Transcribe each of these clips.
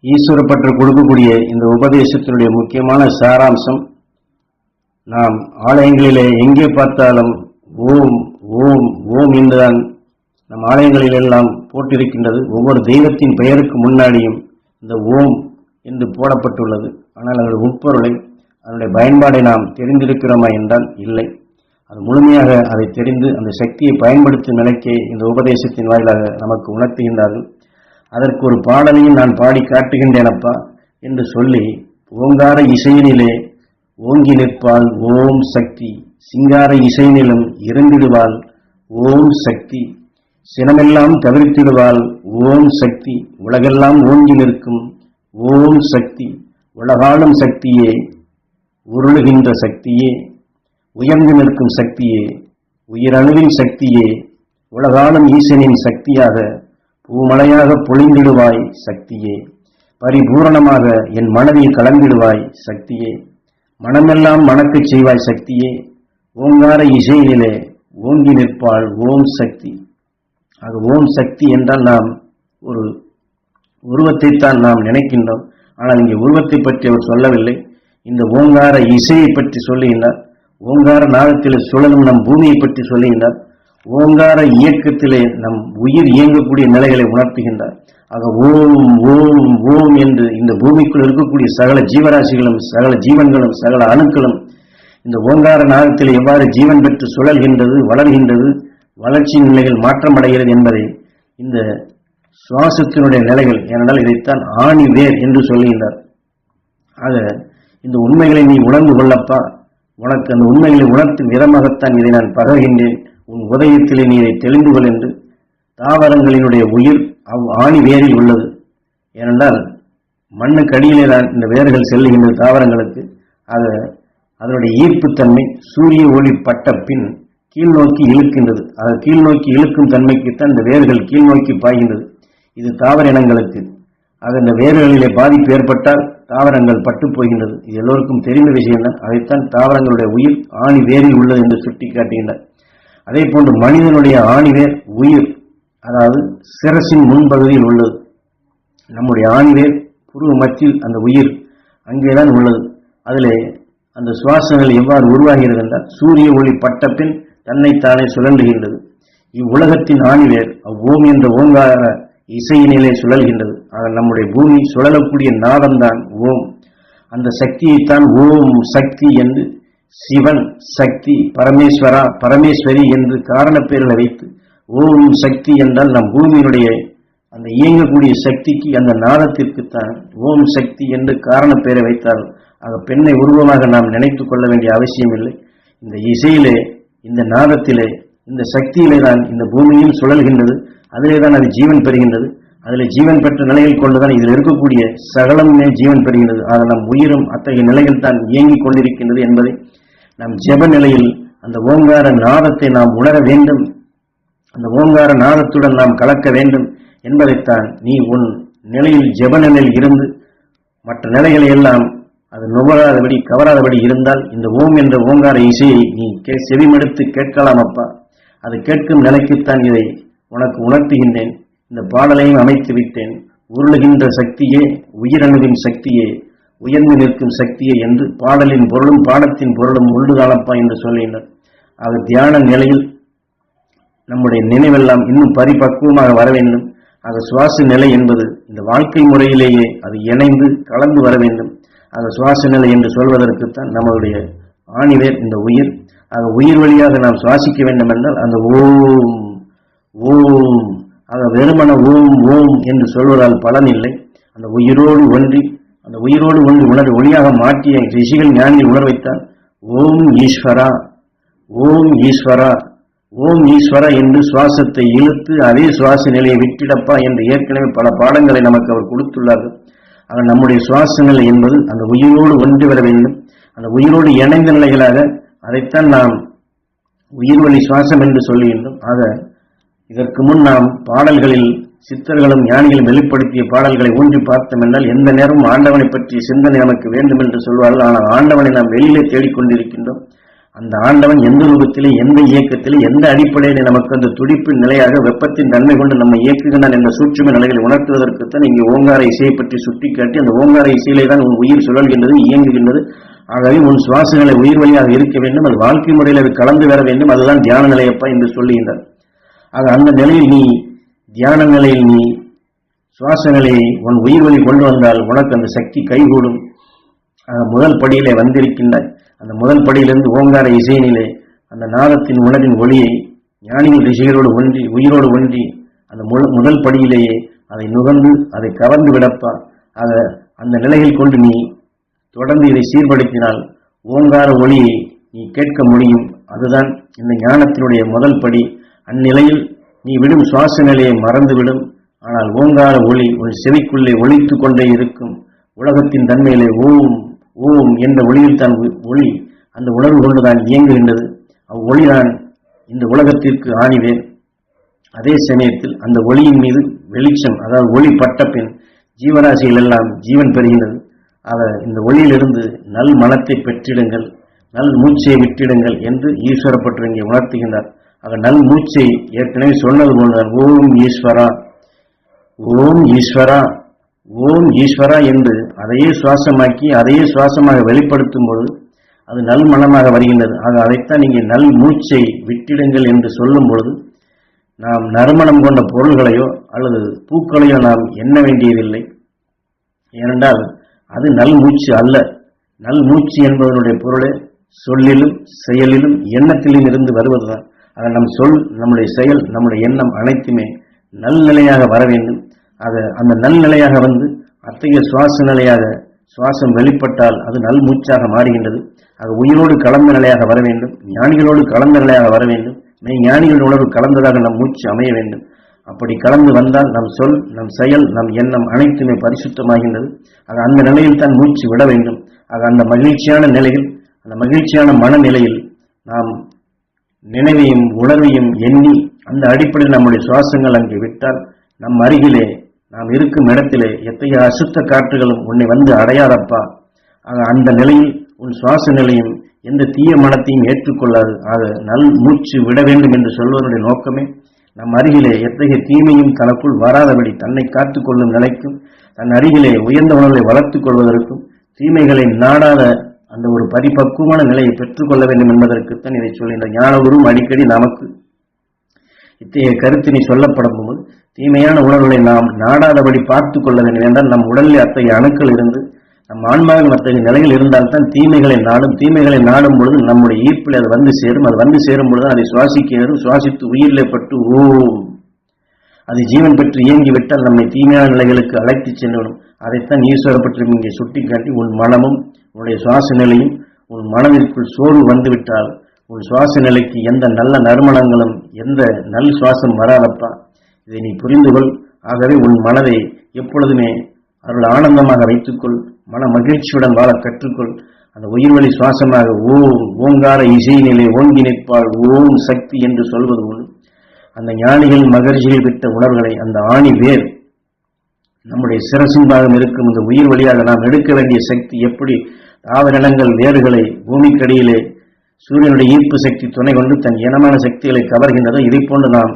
ஈஸ்வரப்பற்று கொடுக்கக்கூடிய இந்த உபதேசத்தினுடைய முக்கியமான சாராம்சம், நாம் ஆலயங்களிலே எங்கே பார்த்தாலும் ஓம் ஓம் ஓம் என்றுதான் நம் ஆலயங்களில் எல்லாம் போட்டிருக்கின்றது. ஒவ்வொரு தெய்வத்தின் பெயருக்கு முன்னாடியும் இந்த ஓம் என்று போடப்பட்டுள்ளது. ஆனால் அதனுடைய உட்பொருளை, அதனுடைய பயன்பாடை நாம் தெரிந்திருக்கிறோமா என்றால் இல்லை. அது முழுமையாக அதை தெரிந்து அந்த சக்தியை பயன்படுத்தும் நிலைக்கே இந்த உபதேசத்தின் வாயிலாக நமக்கு உணர்த்துகின்றார்கள். அதற்கு ஒரு பாடலையும் நான் பாடி காட்டுகின்றேனப்பா என்று சொல்லி, ஓங்கார இசையினிலே ஓங்கி நிற்பாள் ஓம் சக்தி, சிங்கார இசையினிலும் இருந்திடுவாள் ஓம் சக்தி, சினமெல்லாம் தவிர்த்திடுவாள் ஓம் சக்தி, உலகெல்லாம் ஓங்கி நிற்கும் ஓம் சக்தி, உலகாளும் சக்தியே, உருளுகின்ற சக்தியே, உயர்ந்து நிற்கும் சக்தியே, உயிரணுவின் சக்தியே, உலகாளும் ஈசனின் சக்தியாக பூமழையாக பொழிந்திடுவாய் சக்தியே, பரிபூரணமாக என் மனதில் கலந்திடுவாய் சக்தியே, மனமெல்லாம் மணக்கச் செய்வாய் சக்தியே, ஓங்கார இசையினிலே ஓங்கி நிற்பாள் ஓம் சக்தி. ஆக ஓம் சக்தி என்றால் நாம் ஒரு உருவத்தைத்தான் நாம் நினைக்கின்றோம். ஆனால் இங்கே உருவத்தை பற்றி அவர் சொல்லவில்லை. இந்த ஓங்கார இசையை பற்றி சொல்லுகின்றார். ஓங்கார நாதத்திலே சுழலும் நம் பூமியை பற்றி சொல்லுகின்றார். ஓங்கார இயக்கத்திலே நம் உயிர் இயங்கக்கூடிய நிலைகளை உணர்த்துகின்றார். ஆக ஓம் ஓம் ஓம் என்று இந்த பூமிக்குள் இருக்கக்கூடிய சகல ஜீவராசிகளும், சகல ஜீவன்களும், சகல அணுக்களும் இந்த ஓங்கார நாதத்திலே எவ்வாறு ஜீவன் பெற்று சுழல்கின்றது, வளர்கின்றது, வளர்ச்சியின் நிலைகள் மாற்றமடைகிறது என்பதை இந்த சுவாசத்தினுடைய நிலைகள், ஏனென்றால் இதைத்தான் ஆணி வேர் என்று சொல்லுகின்றார். ஆக இந்த உண்மைகளை நீ உணர்ந்து கொள்ளப்பா, உனக்கு அந்த உண்மைகளை உணர்த்தும் விதமாகத்தான் இதை நான் பகர்கின்றேன், உன் உதயத்திலே நீ இதை தெளிந்து கொள் என்று. தாவரங்களினுடைய உயிர் ஆணி வேரில் உள்ளது. ஏனென்றால் மண்ணுக்கடியிலே தான் இந்த வேர்கள் செல்லுகின்றது தாவரங்களுக்கு. ஆக அதனுடைய ஈர்ப்புத்தன்மை சூரிய ஒளி பட்ட பின் கீழ் நோக்கி இழுக்கின்றது. அது கீழ் நோக்கி இழுக்கும் தன்மைக்குத்தான் இந்த வேர்கள் கீழ் நோக்கி பாய்கின்றது. இது தாவர இனங்களுக்கு. ஆக இந்த வேர்களிலே பாதிப்பு ஏற்பட்டால் தாவரங்கள் பட்டு போகின்றது. இது எல்லோருக்கும் தெரிந்த விஷயம்தான். அதைத்தான் தாவரங்களுடைய உயிர் ஆணி வேரில் உள்ளது என்று சுட்டி காட்டுகின்றனர். அதே போன்று மனிதனுடைய ஆணிவேர் உயிர், அதாவது சிரசின் முன்பகுதியில் உள்ளது. நம்முடைய ஆணிவேர் புருவ மத்தியில் அந்த உயிர் அங்கேதான் உள்ளது. அதிலே அந்த சுவாசங்கள் எவ்வாறு உருவாகிறது என்றால் சூரிய ஒளி பட்ட பின் தன்னைத்தானே சுழல்கின்றது. இவ்வுலகத்தின் ஆணிவேர் ஓம் என்ற ஓங்கார இசையினிலே சுழல்கின்றது. ஆக நம்முடைய பூமி சுழலக்கூடிய நாதம்தான் ஓம். அந்த சக்தியைத்தான் ஓம் சக்தி என்று சிவன், சக்தி, பரமேஸ்வரா, பரமேஸ்வரி என்று காரண பெயர்களை வைத்து ஓம் சக்தி என்றால் நம் பூமியினுடைய அந்த இயங்கக்கூடிய சக்திக்கு, அந்த நாதத்திற்குத்தான் ஓம் சக்தி என்று காரண பெயரை வைத்தார். ஆக பெண்ணை உருவமாக நாம் நினைத்துக் கொள்ள வேண்டிய அவசியம் இல்லை. இந்த இசையிலே, இந்த நாதத்திலே, இந்த சக்தியிலே தான் இந்த பூமியும் சுழல்கின்றது. அதிலே தான் அது ஜீவன் பெறுகின்றது. அதில் ஜீவன் பெற்ற நிலையில் கொண்டுதான் இதில் இருக்கக்கூடிய சகலமே ஜீவன் பெறுகின்றது. ஆக நம் உயிரும் அத்தகைய நிலையில் தான் இயங்கிக் கொண்டிருக்கின்றது என்பதை நம் ஜெப நிலையில் அந்த ஓங்கார நாதத்தை நாம் உணர வேண்டும். அந்த ஓங்கார நாதத்துடன் நாம் கலக்க வேண்டும் என்பதைத்தான் நீ உன் நிலையில் ஜெப நிலையில் இருந்து மற்ற நிலைகளை எல்லாம் அது நுகராதபடி, கவராதபடி இருந்தால் இந்த ஓம் என்ற ஓங்கார இசையை நீ செவிமடுத்து கேட்கலாம் அப்பா. அது கேட்கும் நிலைக்குத்தான் இதை உனக்கு உணர்த்துகின்றேன். இந்த பாடலையும் அமைத்து விட்டேன். உருளுகின்ற சக்தியே, உயிரணுவின் சக்தியே, உயர்ந்து நிற்கும் சக்தியே என்று பாடலின் பொருளும் பாடத்தின் பொருளும் உள்ளுதானப்பா என்று சொல்லுகின்றனர். ஆக தியான நிலையில் நம்முடைய நினைவெல்லாம் இன்னும் பரிபக்குவமாக வர வேண்டும். ஆக சுவாச நிலை என்பது இந்த வாழ்க்கை முறையிலேயே அது இணைந்து கலந்து வர வேண்டும். ஆக சுவாச நிலை என்று சொல்வதற்குத்தான் நம்மளுடைய ஆணிவேர் இந்த உயிர். ஆக உயிர் வழியாக நாம் சுவாசிக்க வேண்டும் என்றால் அந்த ஓம் ஓம், ஆக வெறுமன ஓம் ஓம் என்று சொல்வதால் பலன் இல்லை. அந்த உயிரோடு ஒன்றி, அந்த உயிரோடு ஒன்றி உணர்வு ஒளியாக மாற்றிய ரிஷிகள் ஞானிகள் உணர வைத்தால் ஓம் ஈஸ்வரா, ஓம் ஈஸ்வரா, ஓம் ஈஸ்வரா என்று சுவாசத்தை இழுத்து அதே சுவாச நிலையை விட்டிடப்பா என்று ஏற்கனவே பல பாடங்களை நமக்கு அவர் கொடுத்துள்ளார்கள். ஆக நம்முடைய சுவாச நிலை என்பது அந்த உயிரோடு ஒன்றி வர வேண்டும். அந்த உயிரோடு இணைந்த நிலைகளாக அதைத்தான் நாம் உயிர்வழி சுவாசம் என்று சொல்லுகின்றோம். ஆக இதற்கு முன் நாம் பாடல்களில் சித்தர்களும் ஞானிகளும் வெளிப்படுத்திய பாடல்களை ஊன்றி பார்த்தோம் என்றால் எந்த நேரமும் ஆண்டவனை பற்றிய சிந்தனை நமக்கு வேண்டும் என்று சொல்வார்கள். ஆனால் ஆண்டவனை நாம் வெளியிலே தேடிக்கொண்டிருக்கின்றோம். அந்த ஆண்டவன் எந்த ரூபத்திலே, எந்த இயக்கத்திலே, எந்த அடிப்படையிலே நமக்கு அந்த துடிப்பின் நிலையாக வெப்பத்தின் தன்மை கொண்டு நம்ம இயக்குகின்றான் என்ற சூட்சும நிலைகளை உணர்த்துவதற்குத்தான் இங்கே ஓங்கார இசையை பற்றி சுட்டிக்காட்டி, அந்த ஓங்கார இசையிலே தான் உன் உயிர் சுழல்கின்றது, இயங்குகின்றது. ஆகவே உன் சுவாச நிலை உயிர் வழியாக இருக்க வேண்டும், அது வாழ்க்கை முறையில் அது கலந்து வர வேண்டும், அதுதான் தியான நிலையப்பா என்று சொல்லுகின்றார். ஆக அந்த நிலையில் நீ தியான நிலையில் நீ சுவாச நிலையை உன் உயிர் வழி கொண்டு வந்தால் உனக்கு அந்த சக்தி கைகூடும். முதல் படியிலே வந்திருக்கின்றாய். அந்த முதல் படியிலிருந்து ஓங்கார இசையினிலே அந்த நாதத்தின் உணர்வின் ஒளியை ஞானிகள் ரிஷிகளோடு ஒன்றி உயிரோடு ஒன்றி அந்த முதல் படியிலேயே அதை நுகர்ந்து அதை கவர்ந்து விடப்பா. அந்த நிலையில் கொண்டு நீ தொடர்ந்து இதை சீர்படுத்தினால் ஓங்கார ஒளியை நீ கேட்க முடியும். அதுதான் இந்த ஞானத்தினுடைய முதல் படி. அந்நிலையில் நீ விடும் சுவாச நிலையை மறந்துவிடும். ஆனால் ஓங்கார ஒளி ஒரு செவிக்குள்ளே ஒலித்து கொண்டே இருக்கும். உலகத்தின் தன்மையிலே ஓம் ஓம் என்ற ஒளியில் தான் ஒளி அந்த உணர்வு கொண்டுதான் இயங்குகின்றது. அவ்வொளிதான் இந்த உலகத்திற்கு ஆணிவேன். அதே சமயத்தில் அந்த ஒளியின் மீது வெளிச்சம், அதாவது ஒளி பட்ட பின் ஜீவராசிகள் எல்லாம் ஜீவன் பெறுகின்றது. இந்த ஒளியிலிருந்து நல் மனத்தை பெற்றிடுங்கள், நல் மூச்சை விட்டிடுங்கள் என்று ஈஸ்வரப்பட்டு இங்கே உணர்த்துகின்றார். நல் மூச்சை ஏற்கனவே சொன்னது போன்றார். ஓம் ஈஸ்வரா, ஓம் ஈஸ்வரா, ஓம் ஈஸ்வரா என்று அதையே சுவாசமாக்கி அதையே சுவாசமாக வெளிப்படுத்தும் போது அது நல் மனமாக வருகின்றது. அதைத்தான் இங்கே நல் மூச்சை விட்டிடுங்கள் என்று சொல்லும் பொழுது நாம் நறுமணம் கொண்ட பொருள்களையோ அல்லது பூக்களையோ நாம் எண்ண வேண்டியதில்லை. ஏனென்றால் அது நல் மூச்சு அல்ல. நல் மூச்சு என்பதனுடைய பொருளே சொல்லிலும் செயலிலும் எண்ணத்திலும் இருந்து வருவதுதான். நம் சொல், நம்முடைய செயல், நம்முடைய எண்ணம் அனைத்துமே நல்நிலையாக வர வேண்டும். அந்த நல்நிலையாக வந்து அத்தகைய சுவாச நிலையாக சுவாசம் வெளிப்பட்டால் அது நல் மூச்சாக மாறுகின்றது. உயிரோடு கலந்த நிலையாக வர வேண்டும், ஞானிகளோடு கலந்த நிலையாக வர வேண்டும், ஞானிகள் உணர்வு கலந்ததாக நம் மூச்சு அமைய வேண்டும். அப்படி கலந்து வந்தால் நம் சொல், நம் செயல், நம் எண்ணம் அனைத்துமே பரிசுத்தமாகின்றது. அந்த நிலையில் தான் மூச்சு விட வேண்டும். அந்த மகிழ்ச்சியான நிலையில், அந்த மகிழ்ச்சியான மனநிலையில் நாம் நினைவையும் உணர்வையும் எண்ணி அந்த அடிப்படையில் நம்முடைய சுவாசங்கள் அங்கே விட்டால் நம் அருகிலே நாம் இருக்கும் இடத்திலே எத்தகைய அசுத்த காற்றுகளும் உன்னை வந்து அடையாதப்பா. அந்த நிலையில் உன் சுவாச நிலையும் எந்த தீய மனத்தையும் ஏற்றுக்கொள்ளாது. நல் மூச்சு விட வேண்டும் என்று சொல்வதனுடைய நோக்கமே நம் அருகிலே எத்தகைய தீமையும் தனக்குள் வராதபடி தன்னை காத்துக் கொள்ளும் நிலைக்கும், தன் அருகிலே உயர்ந்த உணர்வை வளர்த்துக் கொள்வதற்கும், தீமைகளை நாடாத அந்த ஒரு பரிபக்குவமான நிலையை பெற்றுக்கொள்ள வேண்டும் என்பதற்குத்தான் இதை சொல்கின்ற ஞானகுரும் அடிக்கடி நமக்கு இத்தகைய கருத்தினை சொல்லப்படும் போது தீமையான உணர்வுகளை நாம் நாடாதபடி பார்த்துக் கொள்ள வேண்டும். என்றால் நம் உடலில் அத்தகைய அணுக்கள் இருந்து நம் ஆன்மாவின் அத்தகைய நிலையில் இருந்தால்தான் தீமைகளை நாடும். தீமைகளை நாடும் பொழுது நம்முடைய ஈர்ப்பில் அது வந்து சேரும். அது வந்து சேரும் பொழுது அதை சுவாசிக்கிறது. சுவாசித்து உயிரிலே பட்டு ஓம் அது ஜீவன் பெற்று இயங்கிவிட்டால் நம்மை தீமையான நிலைகளுக்கு அழைத்து சென்றுவிடும். அதைத்தான் ஈஸ்வர பற்றி இங்கே சுட்டிக்காட்டி உன் மனமும் உன்னுடைய சுவாச நிலையும் உன் மனதிற்குள் சோர்வு வந்துவிட்டால் உன் சுவாச நிலைக்கு எந்த நல்ல நறுமணங்களும் எந்த நல் சுவாசம் வராதப்பா. இதை நீ புரிந்து கொள். ஆகவே உன் மனதை எப்பொழுதுமே அருள் ஆனந்தமாக வைத்துக்கொள். மன மகிழ்ச்சியுடன் வாழ கற்றுக்கொள். அந்த உயிர்வழி சுவாசமாக ஓம் ஓங்கார இசையினிலே ஓங்கி நிற்பாள் ஓம் சக்தி என்று சொல்வது போல் அந்த ஞானிகள் மகர்ஷிகள் விட்ட உணர்வுகளை அந்த ஆணி வேர் நம்முடைய சிரசின் பாகம் இருக்கும் இந்த உயிர் வழியாக நாம் எடுக்க வேண்டிய சக்தி எப்படி தாவரங்கள் வேறுகளை பூமிக்கடியிலே சூரியனுடைய ஈர்ப்பு சக்தி துணை கொண்டு தன் இனமான சக்திகளை கவர்கின்றதோ இதை போன்று நாம்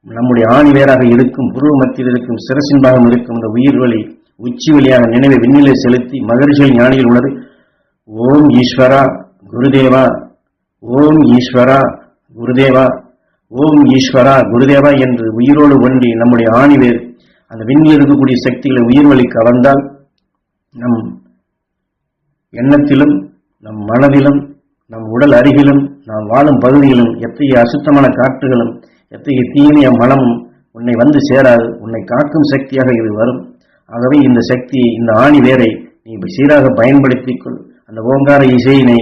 நம்முடைய ஆணி வேராக இருக்கும் புருவ மத்தியில் இருக்கும் சிரசின் பாகம் இருக்கும் இந்த உயிர் வழி உச்சி வழியாக நினைவை விண்ணிலை செலுத்தி மகர்ஷிகள் ஞானிகள் உணர்வு ஓம் ஈஸ்வரா குருதேவா, ஓம் ஈஸ்வரா குருதேவா, ஓம் ஈஸ்வரா குருதேவா என்று உயிரோடு ஒன்றி நம்முடைய ஆணிவேர் அந்த விண்ணில் இருக்கக்கூடிய சக்திகளை உயிர் வழி கவர்ந்தால் நம் எண்ணத்திலும் நம் மனதிலும் நம் உடல் அருகிலும் நாம் வாழும் பகுதியிலும் எத்தகைய அசுத்தமான காற்றுகளும் எத்தகைய தீமைய மனமும் உன்னை வந்து சேராது. உன்னை காக்கும் சக்தியாக இது வரும். ஆகவே இந்த சக்தியை, இந்த ஆணி வேரை நீ சீராக பயன்படுத்திக் கொள். அந்த ஓங்கார இசையினை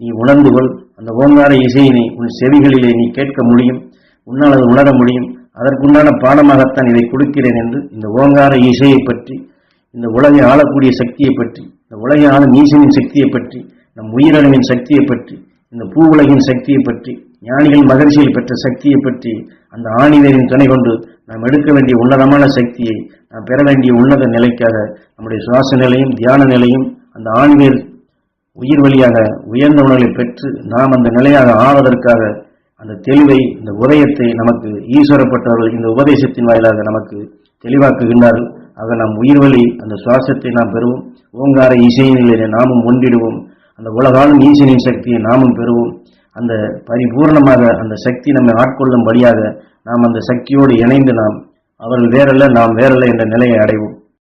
நீ உணர்ந்து கொள். அந்த ஓங்கார இசையினை உன் செவிகளிலே நீ கேட்க முடியும், உன்னால் அது உணர முடியும். அதற்குண்டான பாடமாகத்தான் இதை கொடுக்கிறேன் என்று இந்த ஓங்கார இசையை பற்றி, இந்த உலகை ஆளக்கூடிய சக்தியை பற்றி, இந்த உலகை ஆளும் ஈசனின் சக்தியை பற்றி, நம் உயிரணுவின் சக்தியை பற்றி, இந்த பூ உலகின் சக்தியை பற்றி, ஞானிகள் மகர்ஷியில் பெற்ற சக்தியை பற்றி, அந்த ஆணிவேரின் துணை கொண்டு நாம் எடுக்க வேண்டிய உன்னதமான சக்தியை நாம் பெற வேண்டிய உன்னத நிலைக்காக நம்முடைய சுவாச நிலையும் தியான நிலையும் அந்த ஆணிவேர் உயிர் வழியாக உயர்ந்த உணர்வை பெற்று நாம் அந்த நிலையாக ஆவதற்காக அந்த தெளிவை, இந்த உதயத்தை நமக்கு ஈஸ்வரப்பட்டவர்கள் இந்த உபதேசத்தின் வாயிலாக நமக்கு தெளிவாக்குகின்றார்கள். ஆக நாம் உயிர் வழி அந்த சுவாசத்தை நாம் பெறுவோம். ஓங்கார இசையினிலே நாமும் ஒன்றிடுவோம். அந்த உலகாலும் ஈசனின் சக்தியை நாமும் பெறுவோம். அந்த பரிபூர்ணமாக அந்த சக்தி நம்மை ஆட்கொள்ளும்படியாக நாம் அந்த சக்தியோடு இணைந்து நாம் அவர்கள் வேறல்ல நாம் வேறல்ல என்ற நிலையை அடைவோம்.